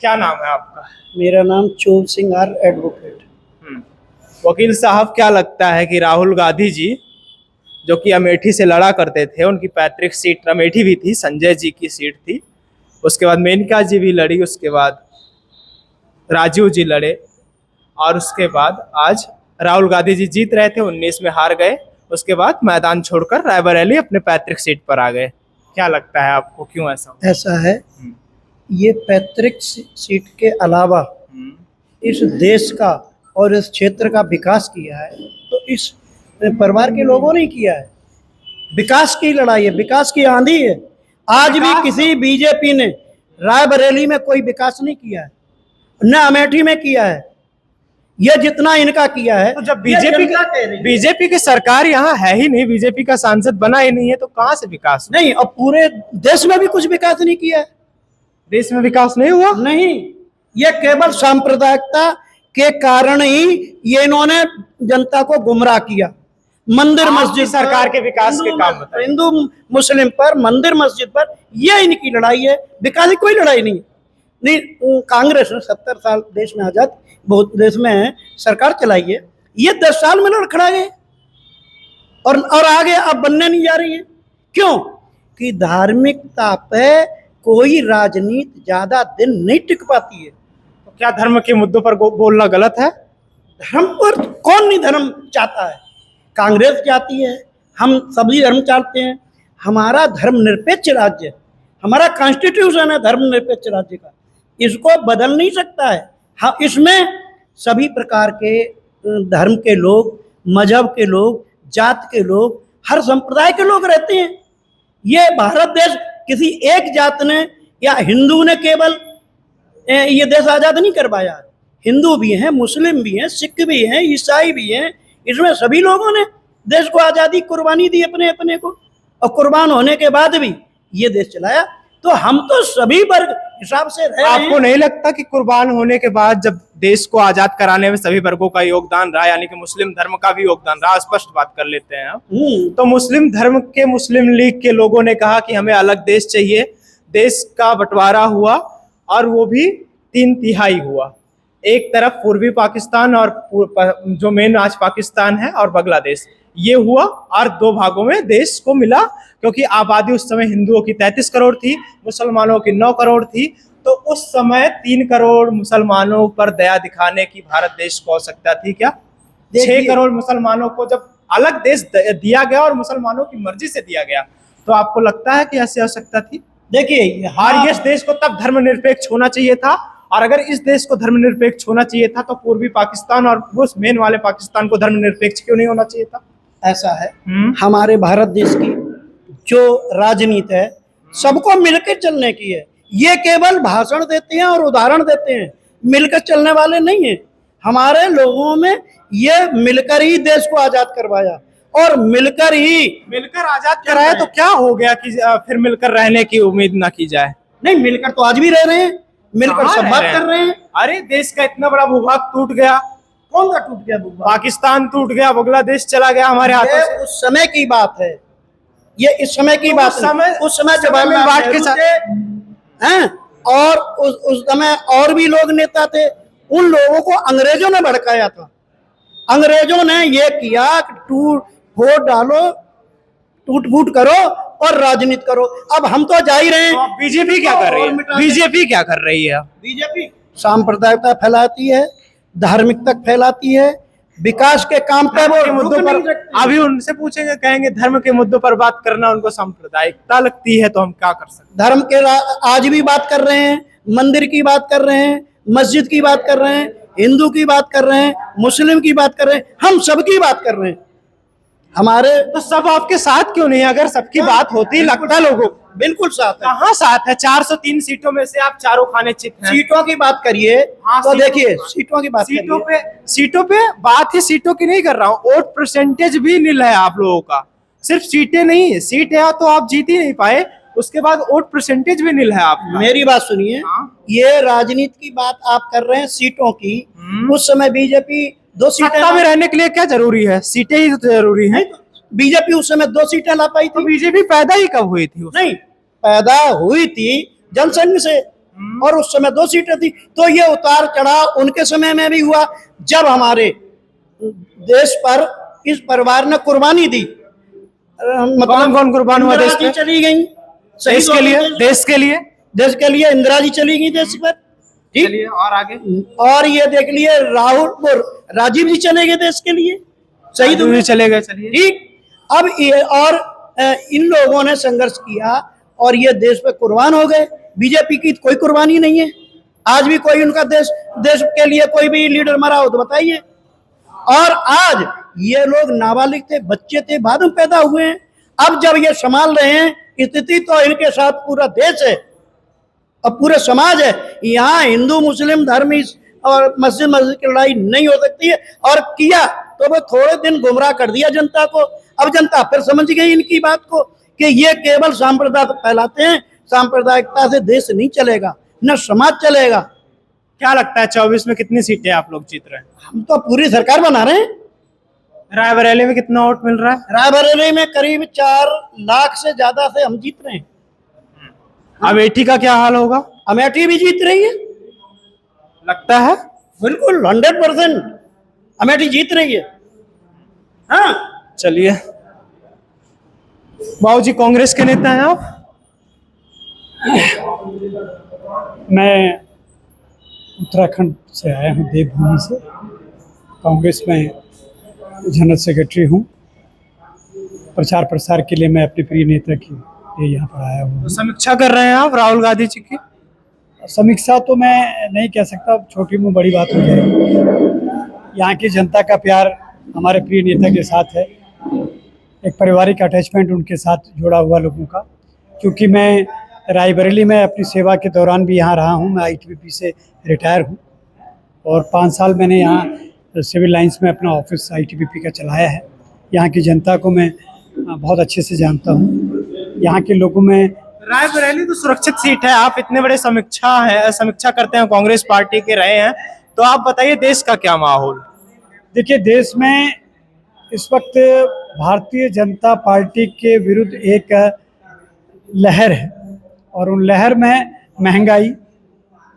क्या नाम है आपका? मेरा नाम चोल सिंह आर एडवोकेट। वकील साहब, क्या लगता है कि राहुल गांधी जी जो कि अमेठी से लड़ा करते थे, उनकी पैतृक सीट अमेठी भी थी, संजय जी की सीट थी, उसके बाद मेनका जी भी लड़ी, उसके बाद राजीव जी लड़े, और उसके बाद आज राहुल गांधी जी जीत रहे थे, 19 में हार गए, उसके बाद मैदान छोड़कर रायबरेली अपने पैतृक सीट पर आ गए। क्या लगता है आपको, क्यों ऐसा? ऐसा है, ये पैतृक सीट के अलावा इस देश का और इस क्षेत्र का विकास किया है तो इस परिवार के लोगों ने किया है। विकास की लड़ाई है, विकास की आंधी है। आज भी किसी बीजेपी ने रायबरेली में कोई विकास नहीं किया है, न अमेठी में किया है। ये जितना इनका किया है, तो जब बीजेपी की सरकार यहाँ है ही नहीं, बीजेपी का सांसद बना ही नहीं है, तो कहाँ से विकास नहीं? और पूरे देश में भी कुछ विकास नहीं किया है। देश में विकास नहीं हुआ? नहीं, ये केवल सांप्रदायिकता के कारण ही ये इन्होंने जनता को गुमराह किया। मंदिर मस्जिद सरकार के विकास के काम बताइए। हिंदू मुस्लिम पर, मंदिर मस्जिद पर, ये इनकी लड़ाई है। विकास की कोई लड़ाई नहीं। कांग्रेस ने 70 साल देश में आजाद, बहुत देश में सरकार चलाई है, ये 10 साल में लड़खड़ा गए और आगे अब बनने नहीं जा रही है। क्यों? कि धार्मिकता पे कोई राजनीति ज्यादा दिन नहीं टिक पाती है। तो क्या धर्म के मुद्दों पर बोलना गलत है? धर्म पर कौन नहीं धर्म चाहता है? कांग्रेस चाहती है, हम सभी धर्म चाहते हैं। हमारा धर्मनिरपेक्ष राज्य, हमारा कॉन्स्टिट्यूशन है धर्मनिरपेक्ष राज्य का, इसको बदल नहीं सकता है। हाँ, इसमें सभी प्रकार के धर्म के लोग, मजहब के लोग, जात के लोग, हर संप्रदाय के लोग रहते हैं। ये भारत देश किसी एक जात ने या हिंदू ने केवल ये देश आजाद नहीं करवाया। हिंदू भी हैं, मुस्लिम भी हैं, सिख भी हैं, ईसाई भी हैं, इसमें सभी लोगों ने देश को आज़ादी कुर्बानी दी अपने अपने को, और कुर्बान होने के बाद भी ये देश चलाया। तो हम तो सभी वर्ग हिसाब से रहे। आपको नहीं लगता कि कुर्बान होने के बाद जब देश को आजाद कराने में सभी वर्गों का योगदान रहा, यानी कि मुस्लिम धर्म का भी योगदान रहा, स्पष्ट बात कर लेते हैं हम, तो मुस्लिम धर्म के मुस्लिम लीग के लोगों ने कहा कि हमें अलग देश चाहिए, देश का बंटवारा हुआ और वो भी 3/3 हुआ। एक तरफ पूर्वी पाकिस्तान और जो मेन आज पाकिस्तान है और बांग्लादेश, ये हुआ, और 2 भागों में देश को मिला, क्योंकि आबादी उस समय हिंदुओं की 33 करोड़ थी, मुसलमानों की 9 करोड़ थी। तो उस समय 3 करोड़ मुसलमानों पर दया दिखाने की भारत देश को आवश्यकता थी क्या? 6 करोड़ मुसलमानों को जब अलग देश दिया गया और मुसलमानों की मर्जी से दिया गया, तो आपको लगता है कि ऐसी आवश्यकता थी? देखिए, और इस देश को तब धर्मनिरपेक्ष होना चाहिए था, और अगर इस देश को धर्मनिरपेक्ष होना चाहिए था तो पूर्वी पाकिस्तान और उस मेन वाले पाकिस्तान को धर्मनिरपेक्ष क्यों नहीं होना चाहिए था? ऐसा है, हमारे भारत देश की जो राजनीति है सबको मिलकर चलने की है। ये केवल भाषण देते हैं और उदाहरण देते हैं, मिलकर चलने वाले नहीं है। हमारे लोगों में ये मिलकर ही देश को आजाद करवाया और मिलकर आजाद कराया। तो क्या हो गया कि फिर मिलकर रहने की उम्मीद ना की जाए? नहीं, मिलकर तो आज भी रह रहे हैं, मिलकर सब बात कर रहे हैं। अरे, देश का इतना बड़ा भूभाग टूट गया। कौन सा टूट गया भूभाग? पाकिस्तान टूट गया, बांग्लादेश चला गया हमारे हाथों से। उस समय की बात है, ये इस समय की बात है। उस समय जवाहरलाल नेहरू हैं, और उस समय और भी लोग नेता थे, उन लोगों को अंग्रेजों ने भड़काया था। अंग्रेजों ने ये किया कि वोट डालो, टूट फूट करो और राजनीति करो। अब हम तो जा ही रहे हैं। तो बीजेपी क्या कर रही है? बीजेपी क्या कर रही है? बीजेपी सांप्रदायिकता फैलाती है, धार्मिकता फैलाती है, विकास के काम पे वो मुद्दों पर अभी उनसे पूछेंगे, कहेंगे धर्म के मुद्दों पर बात करना उनको सांप्रदायिकता लगती है, तो हम क्या कर सकते? धर्म के आज भी बात कर रहे हैं, मंदिर की बात कर रहे हैं, मस्जिद की बात कर रहे हैं, हिंदू की बात कर रहे हैं, मुस्लिम की बात कर रहे हैं, हम सबकी बात कर रहे हैं। हमारे तो सब आपके साथ क्यों नहीं? अगर सबकी बात होती, लगता लोगों बिल्कुल साथ है। कहाँ साथ है? 403 सीटों में से आप चारों खाने चित हैं। सीटों की बात करिए। हाँ, तो देखिए, सीटों की बात, सीटों पे बात ही सीटों की नहीं कर रहा हूँ, वोट परसेंटेज भी नील है आप लोगों का। सिर्फ सीटें नहीं, सीट है तो आप जीत ही नहीं पाए, उसके बाद वोट परसेंटेज भी नील है आपका। मेरी बात सुनिए। ये राजनीति की बात आप कर रहे हैं, सीटों की। उस समय बीजेपी 2 सीटें में रहने के लिए क्या जरूरी है? सीटें ही तो जरूरी है। बीजेपी उस समय 2 सीटें ला पाई थी। तो बीजेपी पैदा ही कब हुई थी? नहीं, पैदा हुई थी जनसंघ से, और उस समय 2 सीटें थी। तो ये उतार चढ़ाव उनके समय में भी हुआ जब हमारे देश पर इस परिवार ने कुर्बानी दी। कौन कौन कुर्बान हुआ देश पे? चली गई देश के लिए, देश के लिए, देश के लिए इंदिरा जी चली गई देश पर, ठीक। चलिए और आगे। और ये देख लिए राजीव जी चले गए देश के लिए, शहीद हुए, चले गए, चलिए ठीक। अब ये और इन लोगों ने संघर्ष किया और ये देश पे कुर्बान हो गए। बीजेपी की कोई कुर्बानी नहीं है। आज भी कोई उनका देश के लिए कोई भी लीडर मरा हो तो बताइए। और आज ये लोग नाबालिग थे, बच्चे थे, बाद में पैदा हुए हैं। अब जब ये संभाल रहे हैं स्थिति, तो इनके साथ पूरा देश है और पूरे समाज है। यहाँ हिंदू मुस्लिम धर्म और मस्जिद की लड़ाई नहीं हो सकती है। और किया तो वो थोड़े दिन गुमराह कर दिया जनता को। अब जनता फिर समझ गई इनकी बात को कि ये केवल सांप्रदायिक फैलाते हैं। सांप्रदायिकता से देश नहीं चलेगा, न समाज चलेगा। क्या लगता है 24 में कितनी सीटें आप लोग जीत रहे हैं? हम तो पूरी सरकार बना रहे हैं। रायबरेली में कितना वोट मिल रहा है? रायबरेली में करीब 4 लाख से ज्यादा से हम जीत रहे हैं। अमेठी का क्या हाल होगा? अमेठी भी जीत रही है, लगता है बिल्कुल 100% अमेठी जीत रही है। हाँ, चलिए। बाबू जी, कांग्रेस के नेता हैं आप? मैं उत्तराखंड से आया हूँ, देवभूमि से। कांग्रेस में जनरल सेक्रेटरी हूँ। प्रचार प्रसार के लिए मैं अपने प्रिय नेता की लिए यहाँ पर आया हूँ। तो समीक्षा कर रहे हैं आप राहुल गांधी जी की? समीक्षा तो मैं नहीं कह सकता, छोटी में बड़ी बात हो जाएगी। यहाँ की जनता का प्यार हमारे प्रिय नेता के साथ है। एक पारिवारिक अटैचमेंट उनके साथ जुड़ा हुआ लोगों का। क्योंकि मैं रायबरेली में अपनी सेवा के दौरान भी यहाँ रहा हूँ। मैं आईटीबीपी से रिटायर हूँ और 5 साल मैंने यहाँ सिविल लाइंस में अपना ऑफिस आईटीबीपी का चलाया है। यहाँ की जनता को मैं बहुत अच्छे से जानता हूँ। यहाँ के लोगों में रायबरेली तो सुरक्षित सीट है। आप इतने बड़े समीक्षा करते हैं, कांग्रेस पार्टी के रहे हैं, तो आप बताइए देश का क्या माहौल? देखिए, देश में इस वक्त भारतीय जनता पार्टी के विरुद्ध एक लहर है और उन लहर में महंगाई,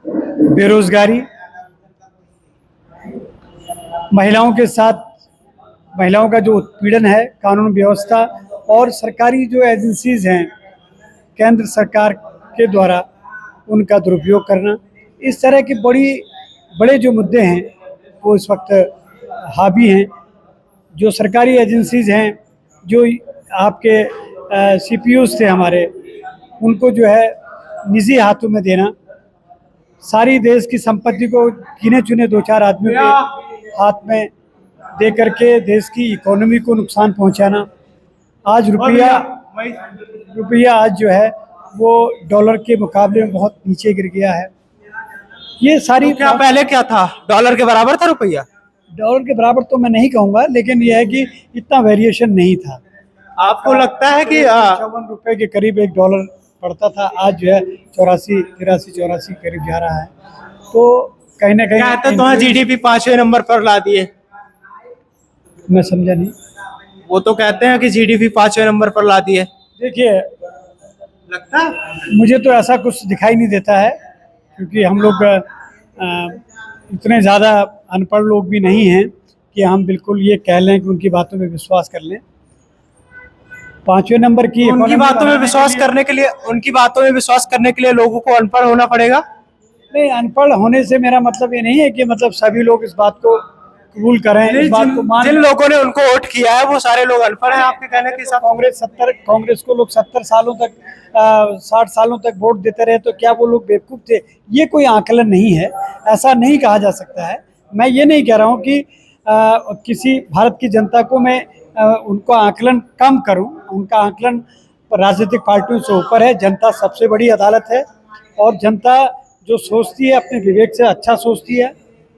बेरोजगारी, महिलाओं के साथ महिलाओं का जो उत्पीड़न है, कानून व्यवस्था और सरकारी जो एजेंसीज हैं केंद्र सरकार के द्वारा उनका दुरुपयोग करना, इस तरह के बड़े जो मुद्दे हैं वो इस वक्त हावी हैं। जो सरकारी एजेंसीज हैं, जो आपके सीपीयूज थे हमारे, उनको जो है निजी हाथों में देना, सारी देश की संपत्ति को गिने चुने 2-4 आदमियों के हाथ में दे करके देश की इकोनॉमी को नुकसान पहुंचाना। आज रुपया आज जो है वो डॉलर के मुकाबले में बहुत नीचे गिर गया है। ये सारी तो पहले क्या था? डॉलर के बराबर था रुपया? डॉलर के बराबर तो मैं नहीं कहूँगा, लेकिन यह है कि इतना वेरिएशन नहीं था। आपको लगता है कि 54 रुपए के करीब एक डॉलर पड़ता था, आज जो है 84 करीब जा रहा है। तो कहीं ना कहीं तो जीडीपी 5वें नंबर पर ला दिए। मैं समझा नहीं। वो तो कहते हैं कि जीडीपी 5वें नंबर पर ला दिए। देखिए, लगता है मुझे तो ऐसा कुछ दिखाई नहीं देता है, क्योंकि हम लोग इतने ज़्यादा अनपढ़ लोग भी नहीं हैं कि हम बिल्कुल ये कह लें कि उनकी बातों में विश्वास कर लें। 5वें नंबर की उनकी बातों में विश्वास करने के लिए लोगों को अनपढ़ होना पड़ेगा? नहीं, अनपढ़ होने से मेरा मतलब ये नहीं है कि मतलब सभी लोग इस बात को कबूल करें, इस बात को मान। जिन लोगों ने उनको वोट किया है वो सारे लोग अनपढ़ हैं आपके कहने के हिसाब? कांग्रेस को लोग 70 सालों तक 60 सालों तक वोट देते रहे, तो क्या वो लोग बेवकूफ़ थे? ये कोई आकलन नहीं है, ऐसा नहीं कहा जा सकता है। मैं ये नहीं कह रहा हूँ कि किसी भारत की जनता को मैं उनको आकलन कम करूँ। उनका आकलन राजनीतिक पार्टियों से ऊपर है। जनता सबसे बड़ी अदालत है और जनता जो सोचती है अपने विवेक से अच्छा सोचती है।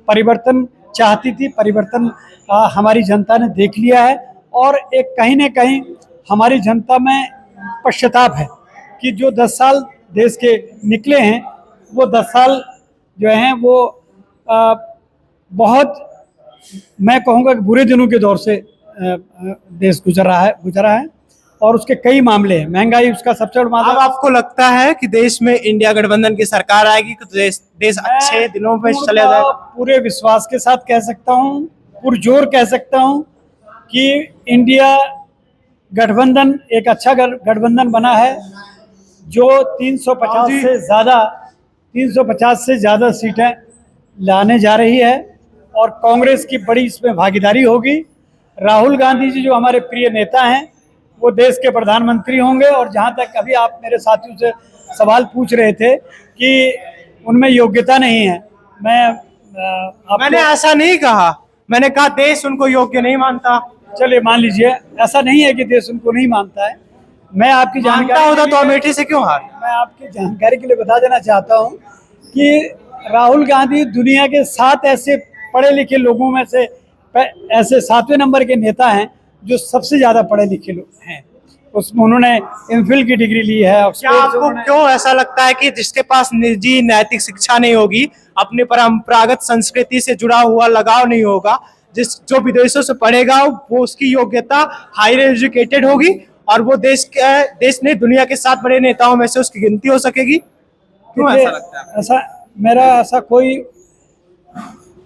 परिवर्तन चाहती थी, परिवर्तन हमारी जनता ने देख लिया है और एक कहीं न कहीं हमारी जनता में पश्चाताप है कि जो 10 साल देश के निकले हैं, वो 10 साल जो हैं वो बहुत, मैं कहूँगा कि बुरे दिनों के दौर से देश गुजरा है और उसके कई मामले हैं। महंगाई उसका सबसे बड़ा अब मामला। आपको लगता है कि देश में इंडिया गठबंधन की सरकार आएगी तो देश अच्छे दिनों में चले जाएगा? पूरे विश्वास के साथ कह सकता हूँ, पुरजोर कह सकता हूँ कि इंडिया गठबंधन एक अच्छा गठबंधन बना है, जो 350 से ज़्यादा सीटें लाने जा रही है और कांग्रेस की बड़ी इसमें भागीदारी होगी। राहुल गांधी जी जो हमारे प्रिय नेता हैं, वो देश के प्रधानमंत्री होंगे। और जहाँ तक अभी आप मेरे साथियों से सवाल पूछ रहे थे कि उनमें योग्यता नहीं है, मैंने ऐसा नहीं कहा, मैंने कहा देश उनको योग्य नहीं मानता। चलिए मान लीजिए, ऐसा नहीं है कि देश उनको नहीं मानता है। मैं आपकी जानकारी होता तो अमेठी से क्यों हार? मैं आपकी जानकारी के लिए बता देना चाहता हूँ कि राहुल गांधी दुनिया के 7 ऐसे पढ़े लिखे लोगों में से ऐसे 7वें नंबर के नेता हैं जो सबसे ज्यादा पढ़े लिखे लोग हैं। उसमें उन्होंने एमफिल की डिग्री ली है। क्या आपको क्यों ऐसा लगता है कि जिसके पास निजी नैतिक शिक्षा नहीं होगी, अपनी परंपरागत संस्कृति से जुड़ा हुआ लगाव नहीं होगा, जो विदेशों से पढ़ेगा वो उसकी योग्यता हायर एजुकेटेड होगी और वो देश ने दुनिया के 7 बड़े नेताओं में से उसकी गिनती हो सकेगी? क्यों ऐसा लगता है? ऐसा कोई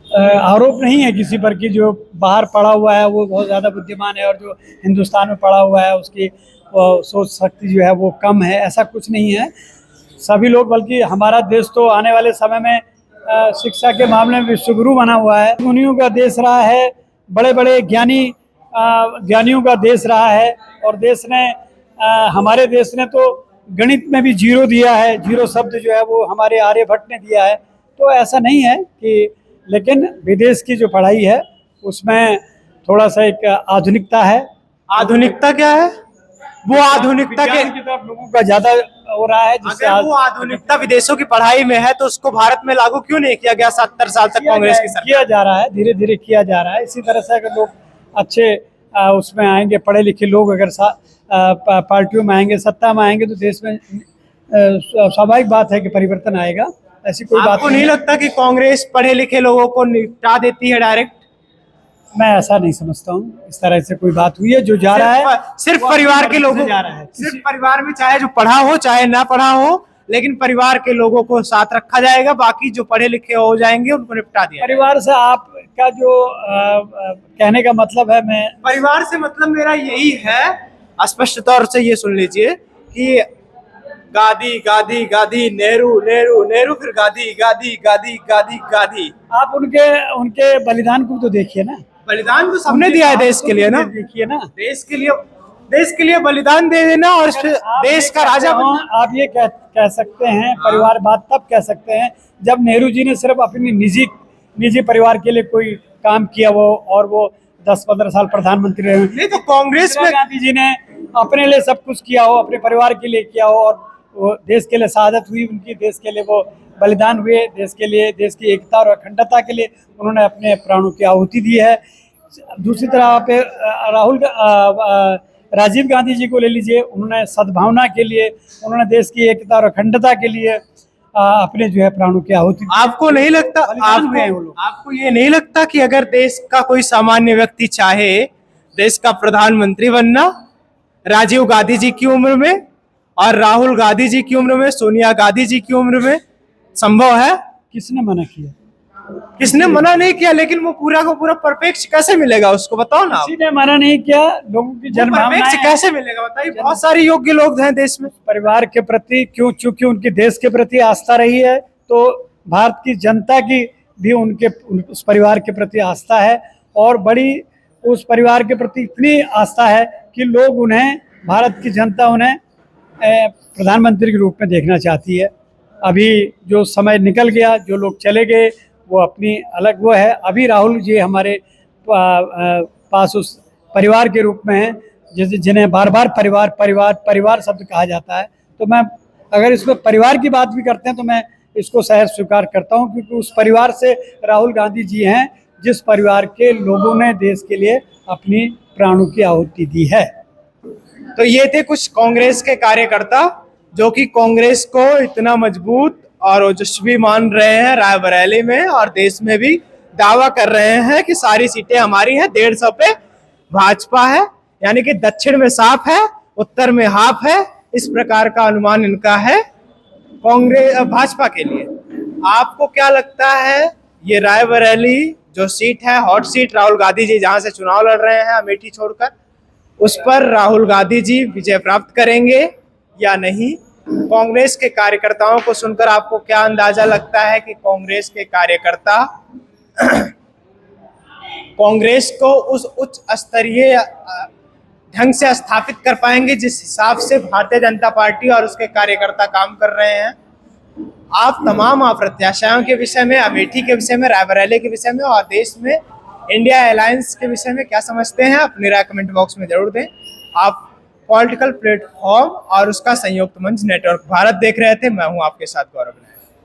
आरोप नहीं है किसी पर कि जो बाहर पढ़ा हुआ है वो बहुत ज़्यादा बुद्धिमान है और जो हिंदुस्तान में पढ़ा हुआ है उसकी सोच शक्ति जो है वो कम है। ऐसा कुछ नहीं है। सभी लोग, बल्कि हमारा देश तो आने वाले समय में शिक्षा के मामले में विश्वगुरु बना हुआ है। मुनियों का देश रहा है, बड़े बड़े ज्ञानियों का देश रहा है। और देश ने हमारे देश ने तो गणित में भी 0 दिया है। 0 शब्द जो है वो हमारे आर्यभट्ट ने दिया है। तो ऐसा नहीं है कि, लेकिन विदेश की जो पढ़ाई है उसमें थोड़ा सा एक आधुनिकता है। आधुनिकता क्या है? वो आधुनिकता की तरफ लोगों का ज्यादा हो रहा है। अगर वो आधुनिकता विदेशों की पढ़ाई में है तो उसको भारत में लागू क्यों नहीं किया गया 70 साल तक कांग्रेस की सरकार? किया जा रहा है, धीरे धीरे किया जा रहा है। इसी तरह से अगर लोग अच्छे उसमें आएंगे, पढ़े लिखे लोग अगर पार्टियों में आएंगे, सत्ता में आएंगे, तो देश में स्वाभाविक बात है कि परिवर्तन आएगा। ऐसी कोई बात नहीं लगता कि कांग्रेस पढ़े लिखे लोगों को निपटा देती है डायरेक्ट? मैं ऐसा नहीं समझता हूँ। इस तरह से कोई बात हुई है जो जा रहा है सिर्फ परिवार के लोगों जा रहा है, सिर्फ परिवार में, चाहे जो पढ़ा हो चाहे ना पढ़ा हो, लेकिन परिवार के लोगों को साथ रखा जाएगा, बाकी जो पढ़े लिखे हो जाएंगे उनको निपटा दिया। परिवार से आपका जो कहने का मतलब है, मैं परिवार से मतलब मेरा यही है, स्पष्ट तौर से ये सुन लीजिए कि गादी गादी गादी, नेहरू नेहरू नेहरू, फिर गादी गादी गादी गादी गादी। आप उनके बलिदान को तो देखिए ना। बलिदान तो सबने दिया है देश के लिए ना। देखिए ना, देश के लिए बलिदान दे देना और देश का राजा बनना। आप ये कह सकते हैं, परिवारवाद तब कह सकते हैं जब नेहरू जी ने सिर्फ अपनी निजी परिवार के लिए कोई काम किया और वो 10-15 साल प्रधानमंत्री रहे। नहीं तो कांग्रेस में गांधी जी ने अपने लिए सब कुछ किया हो, अपने परिवार के लिए किया हो, और वो देश के लिए शहादत हुई उनकी, देश के लिए वो बलिदान हुए, देश के लिए, देश की एकता और अखंडता के लिए उन्होंने अपने प्राणों की आहुति दी है। दूसरी तरह पे राजीव गांधी जी को ले लीजिए, उन्होंने सद्भावना के लिए, उन्होंने देश की एकता और अखंडता के लिए अपने जो है प्राणों की आहुति। आपको नहीं लगता, आपको ये नहीं लगता कि अगर देश का कोई सामान्य व्यक्ति चाहे देश का प्रधानमंत्री बनना, राजीव गांधी जी की उम्र में और राहुल गांधी जी की उम्र में, सोनिया गांधी जी की उम्र में संभव है? किसने मना किया? किसने मना नहीं किया, लेकिन वो पूरा का पूरा परफेक्ट कैसे मिलेगा उसको बताओ ना। किसी ने मना नहीं किया। लोगों की परफेक्ट कैसे मिलेगा बताइए? बहुत सारे योग्य लोग हैं देश में। परिवार के प्रति चूंकि उनकी देश के प्रति आस्था रही है, तो भारत की जनता की भी उस परिवार के प्रति आस्था है, और बड़ी उस परिवार के प्रति इतनी आस्था है कि लोग उन्हें, भारत की जनता उन्हें प्रधानमंत्री के रूप में देखना चाहती है। अभी जो समय निकल गया, जो लोग चले गए, वो अपनी अलग वो है। अभी राहुल जी हमारे पास उस परिवार के रूप में हैं जिन्हें बार बार परिवार शब्द कहा जाता है। तो मैं अगर इसमें परिवार की बात भी करते हैं तो मैं इसको सहज स्वीकार करता हूं, क्योंकि उस परिवार से राहुल गांधी जी हैं जिस परिवार के लोगों ने देश के लिए अपनी प्राणों की आहुति दी है। तो ये थे कुछ कांग्रेस के कार्यकर्ता जो कि कांग्रेस को इतना मजबूत और ओजस्वी मान रहे हैं रायबरेली में, और देश में भी दावा कर रहे हैं कि सारी सीटें हमारी हैं। 150 पे भाजपा है, यानी कि दक्षिण में साफ है, उत्तर में हाफ है, इस प्रकार का अनुमान इनका है कांग्रेस भाजपा के लिए। आपको क्या लगता है ये रायबरेली जो सीट है, हॉट सीट, राहुल गांधी जी जहां से चुनाव लड़ रहे हैं अमेठी छोड़कर, उस पर राहुल गांधी जी विजय प्राप्त करेंगे या नहीं? कांग्रेस के कार्यकर्ताओं को सुनकर आपको क्या अंदाजा लगता है कि कांग्रेस के कार्यकर्ता कांग्रेस को उस उच्च स्तरीय ढंग से स्थापित कर पाएंगे जिस हिसाब से भारतीय जनता पार्टी और उसके कार्यकर्ता काम कर रहे हैं? आप तमाम अप्रत्याशियों के विषय में, अमेठी के विषय में, रायबरेली के विषय में और देश में इंडिया अलायंस के विषय में क्या समझते हैं, अपनी राय कमेंट बॉक्स में जरूर दें। आप पॉलिटिकल प्लेटफॉर्म और उसका संयुक्त मंच नेटवर्क भारत देख रहे थे। मैं हूं आपके साथ गौरव।